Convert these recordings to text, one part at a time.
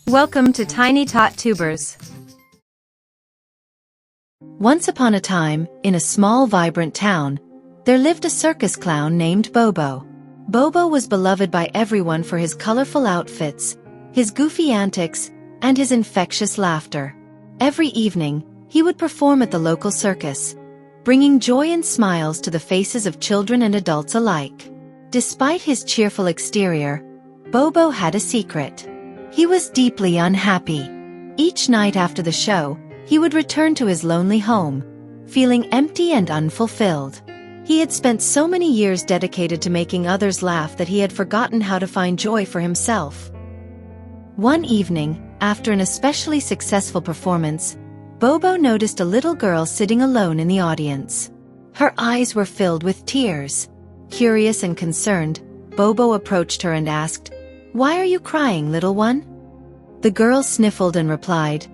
Welcome to Tiny Tot Tubers. Once upon a time, in a small vibrant town, there lived a circus clown named Bobo. Bobo was beloved by everyone for his colorful outfits, his goofy antics, and his infectious laughter. Every evening, he would perform at the local circus, bringing joy and smiles to the faces of children and adults alike. Despite his cheerful exterior, Bobo had a secret. He was deeply unhappy. Each night after the show, he would return to his lonely home, feeling empty and unfulfilled. He had spent so many years dedicated to making others laugh that he had forgotten how to find joy for himself. One evening, after an especially successful performance, Bobo noticed a little girl sitting alone in the audience. Her eyes were filled with tears. Curious and concerned, Bobo approached her and asked, "Why are you crying, little one?" The girl sniffled and replied,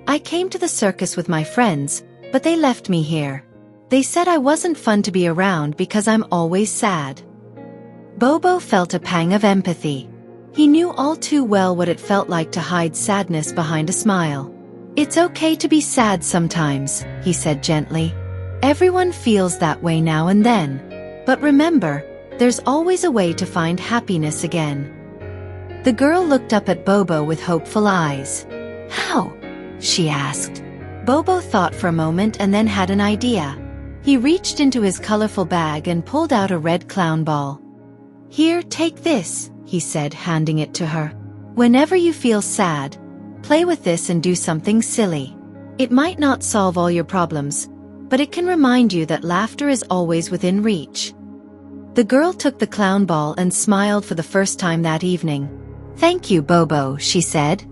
"I came to the circus with my friends, but they left me here. They said I wasn't fun to be around because I'm always sad." Bobo felt a pang of empathy. He knew all too well what it felt like to hide sadness behind a smile. "It's okay to be sad sometimes," he said gently. "Everyone feels that way now and then. But remember, there's always a way to find happiness again." The girl looked up at Bobo with hopeful eyes. "How?" she asked. Bobo thought for a moment and then had an idea. He reached into his colorful bag and pulled out a red clown ball. "Here, take this," he said, handing it to her. "Whenever you feel sad, play with this and do something silly. It might not solve all your problems, but it can remind you that laughter is always within reach." The girl took the clown ball and smiled for the first time that evening. "Thank you, Bobo," she said.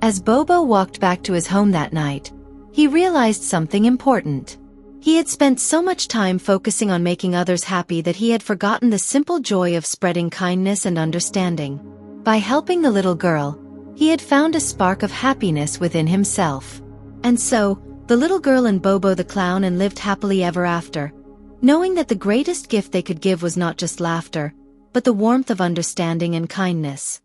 As Bobo walked back to his home that night, he realized something important. He had spent so much time focusing on making others happy that he had forgotten the simple joy of spreading kindness and understanding. By helping the little girl, he had found a spark of happiness within himself. And so, the little girl and Bobo the clown and lived happily ever after, knowing that the greatest gift they could give was not just laughter, but the warmth of understanding and kindness.